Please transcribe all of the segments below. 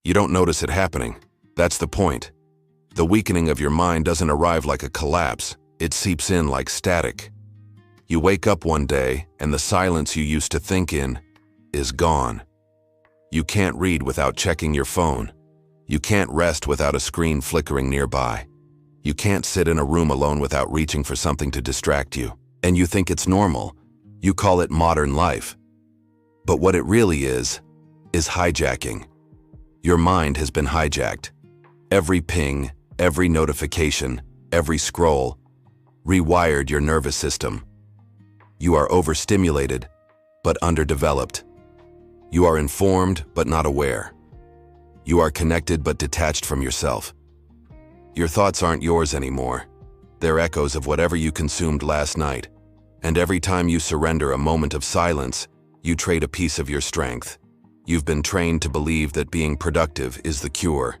You don't notice it happening. That's the point. The weakening of your mind doesn't arrive like a collapse. It seeps in like static. You wake up one day, and the silence you used to think in is gone. You can't read without checking your phone. You can't rest without a screen flickering nearby. You can't sit in a room alone without reaching for something to distract you. And you think it's normal. You call it modern life. But what it really is hijacking. Your mind has been hijacked. Every ping, every notification, every scroll rewired your nervous system. You are overstimulated, but underdeveloped. You are informed, but not aware. You are connected, but detached from yourself. Your thoughts aren't yours anymore. They're echoes of whatever you consumed last night. And every time you surrender a moment of silence, you trade a piece of your strength. You've been trained to believe that being productive is the cure.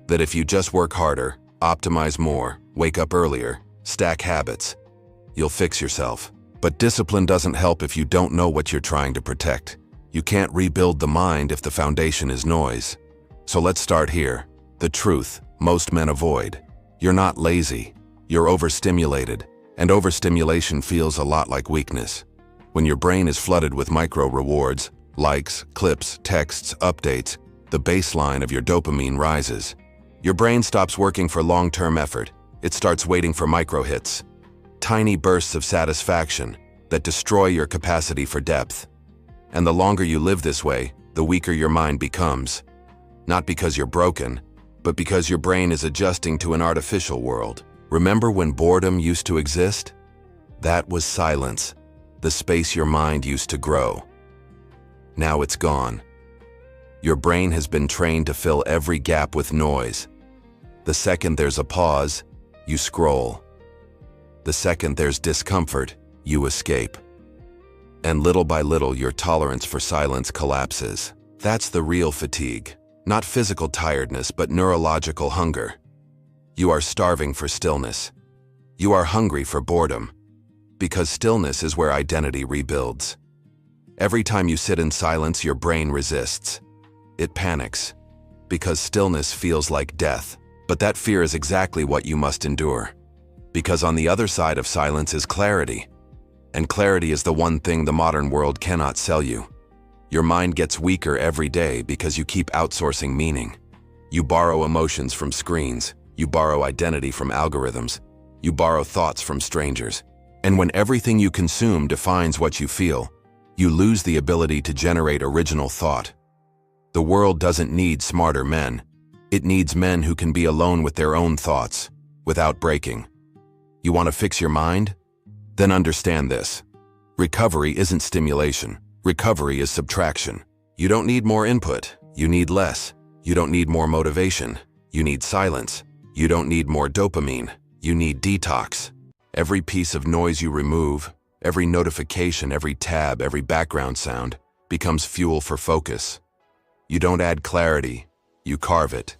That if you just work harder, optimize more, wake up earlier, stack habits, you'll fix yourself. But discipline doesn't help if you don't know what you're trying to protect. You can't rebuild the mind if the foundation is noise. So let's start here. The truth most men avoid. You're not lazy. You're overstimulated. And overstimulation feels a lot like weakness. When your brain is flooded with micro rewards, likes, clips, texts, updates, the baseline of your dopamine rises. Your brain stops working for long-term effort. It starts waiting for micro hits. Tiny bursts of satisfaction that destroy your capacity for depth. And the longer you live this way, the weaker your mind becomes. Not because you're broken, but because your brain is adjusting to an artificial world. Remember when boredom used to exist? That was silence, the space your mind used to grow. Now it's gone. Your brain has been trained to fill every gap with noise. The second there's a pause, you scroll. The second there's discomfort, you escape. And little by little, your tolerance for silence collapses. That's the real fatigue. Not physical tiredness, but neurological hunger. You are starving for stillness. You are hungry for boredom. Because stillness is where identity rebuilds. Every time you sit in silence, your brain resists. It panics. Because stillness feels like death. But that fear is exactly what you must endure. Because on the other side of silence is clarity. And clarity is the one thing the modern world cannot sell you. Your mind gets weaker every day because you keep outsourcing meaning. You borrow emotions from screens. You borrow identity from algorithms. You borrow thoughts from strangers. And when everything you consume defines what you feel, you lose the ability to generate original thought. The world doesn't need smarter men. It needs men who can be alone with their own thoughts, without breaking. You want to fix your mind? Then understand this. Recovery isn't stimulation. Recovery is subtraction. You don't need more input. You need less. You don't need more motivation. You need silence. You don't need more dopamine. You need detox. Every piece of noise you remove, every notification, every tab, every background sound becomes fuel for focus. You don't add clarity. You carve it.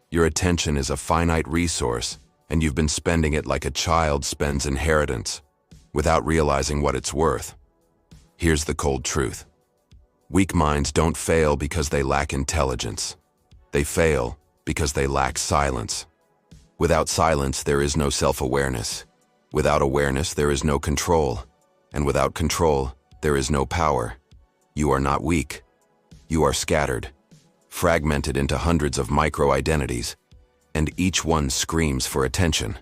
Your attention is a finite resource, and you've been spending it like a child spends inheritance, without realizing what it's worth. Here's the cold truth. Weak minds don't fail because they lack intelligence. They fail because they lack silence. Without silence, there is no self-awareness. Without awareness, there is no control. And without control, there is no power. You are not weak. You are scattered, fragmented into hundreds of micro-identities, and each one screams for attention.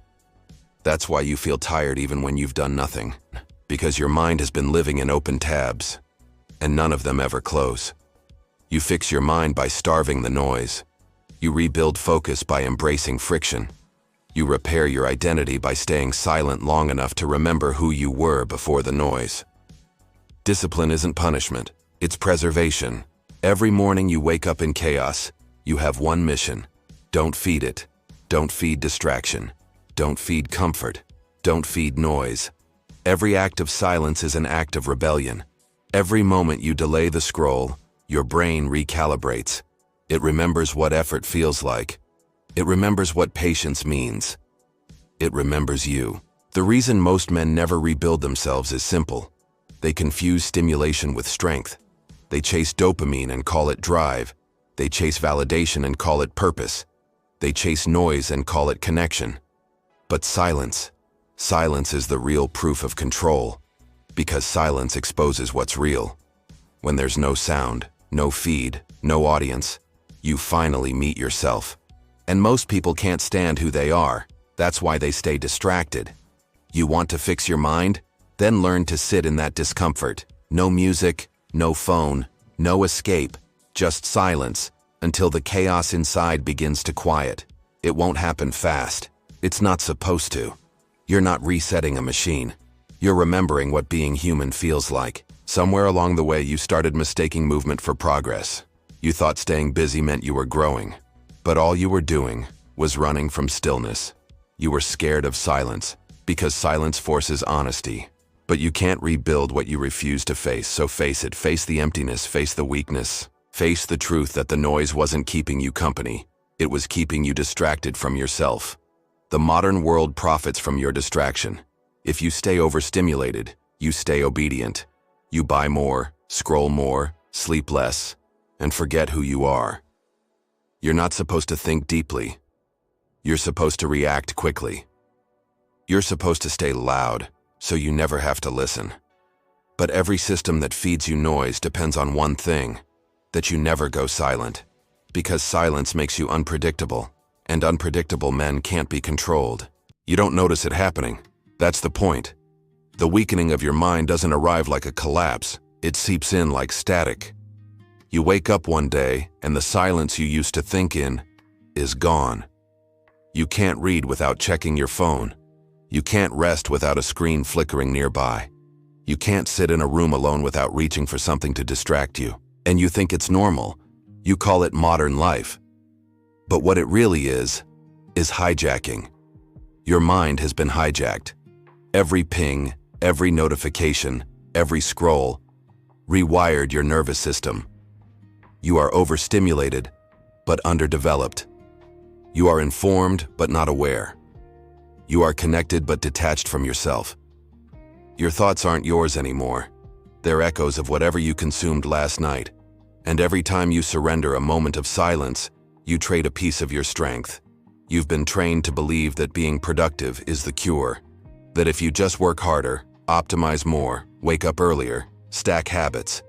That's why you feel tired even when you've done nothing, because your mind has been living in open tabs, and none of them ever close. You fix your mind by starving the noise. You rebuild focus by embracing friction. You repair your identity by staying silent long enough to remember who you were before the noise. Discipline isn't punishment, it's preservation. Every morning you wake up in chaos, you have one mission. Don't feed it. Don't feed distraction. Don't feed comfort. Don't feed noise. Every act of silence is an act of rebellion. Every moment you delay the scroll, your brain recalibrates. It remembers what effort feels like. It remembers what patience means. It remembers you. The reason most men never rebuild themselves is simple. They confuse stimulation with strength. They chase dopamine and call it drive. They chase validation and call it purpose. They chase noise and call it connection. But silence is the real proof of control, because silence exposes what's real. When there's no sound, no feed, no audience, you finally meet yourself. And most people can't stand who they are. That's why they stay distracted. You want to fix your mind? Then learn to sit in that discomfort. No music, no phone, no escape, just silence, until the chaos inside begins to quiet. It won't happen fast. It's not supposed to. You're not resetting a machine. You're remembering what being human feels like. Somewhere along the way, you started mistaking movement for progress. You thought staying busy meant you were growing. But all you were doing was running from stillness. You were scared of silence, because silence forces honesty. But you can't rebuild what you refuse to face, so face it. Face the emptiness, face the weakness. Face the truth that the noise wasn't keeping you company. It was keeping you distracted from yourself. The modern world profits from your distraction. If you stay overstimulated, you stay obedient. You buy more, scroll more, sleep less, and forget who you are. You're not supposed to think deeply. You're supposed to react quickly. You're supposed to stay loud, so you never have to listen. But every system that feeds you noise depends on one thing: that you never go silent. Because silence makes you unpredictable, and unpredictable men can't be controlled. You don't notice it happening. That's the point. The weakening of your mind doesn't arrive like a collapse. It seeps in like static. You wake up one day, and the silence you used to think in is gone. You can't read without checking your phone. You can't rest without a screen flickering nearby. You can't sit in a room alone without reaching for something to distract you. And you think it's normal. You call it modern life. But what it really is hijacking. Your mind has been hijacked. Every ping, every notification, every scroll rewired your nervous system. You are overstimulated, but underdeveloped. You are informed, but not aware. You are connected, but detached from yourself. Your thoughts aren't yours anymore. They're echoes of whatever you consumed last night. And every time you surrender a moment of silence, you trade a piece of your strength. You've been trained to believe that being productive is the cure. That if you just work harder, optimize more, wake up earlier, stack habits,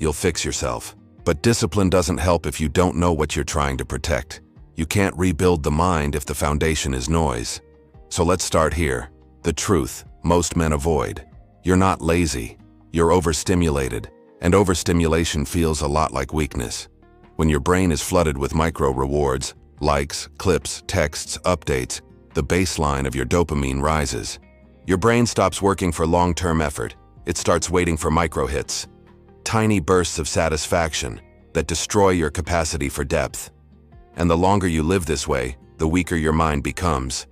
you'll fix yourself. But discipline doesn't help if you don't know what you're trying to protect. You can't rebuild the mind if the foundation is noise. So let's start here. The truth most men avoid. You're not lazy. You're overstimulated. And overstimulation feels a lot like weakness. When your brain is flooded with micro rewards, likes, clips, texts, updates, the baseline of your dopamine rises. Your brain stops working for long-term effort. It starts waiting for micro hits. Tiny bursts of satisfaction that destroy your capacity for depth. And the longer you live this way, the weaker your mind becomes.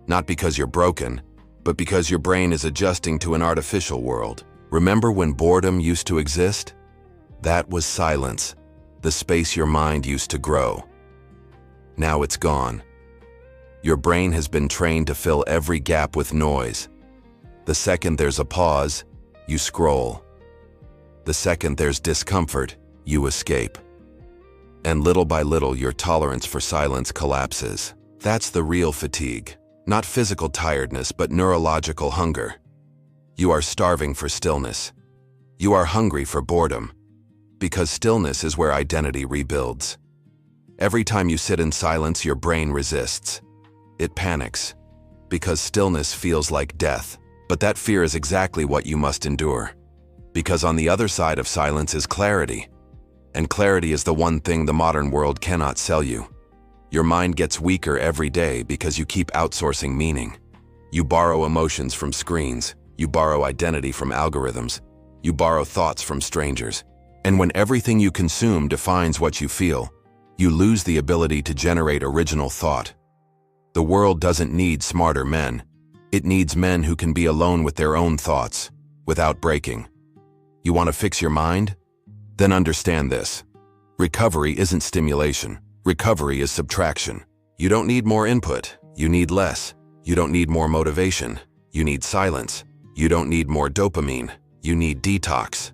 Not because you're broken, but because your brain is adjusting to an artificial world. Remember when boredom used to exist? That was silence, the space your mind used to grow. Now it's gone. Your brain has been trained to fill every gap with noise. The second there's a pause, you scroll. The second there's discomfort, you escape. And little by little, your tolerance for silence collapses. That's the real fatigue. Not physical tiredness, but neurological hunger. You are starving for stillness. You are hungry for boredom. Because stillness is where identity rebuilds. Every time you sit in silence, your brain resists. It panics. Because stillness feels like death. But that fear is exactly what you must endure. Because on the other side of silence is clarity. And clarity is the one thing the modern world cannot sell you. Your mind gets weaker every day because you keep outsourcing meaning. You borrow emotions from screens. You borrow identity from algorithms. You borrow thoughts from strangers. And when everything you consume defines what you feel, you lose the ability to generate original thought. The world doesn't need smarter men. It needs men who can be alone with their own thoughts, without breaking. You want to fix your mind? Then understand this. Recovery isn't stimulation. Recovery is subtraction. You don't need more input. You need less. You don't need more motivation. You need silence. You don't need more dopamine. You need detox.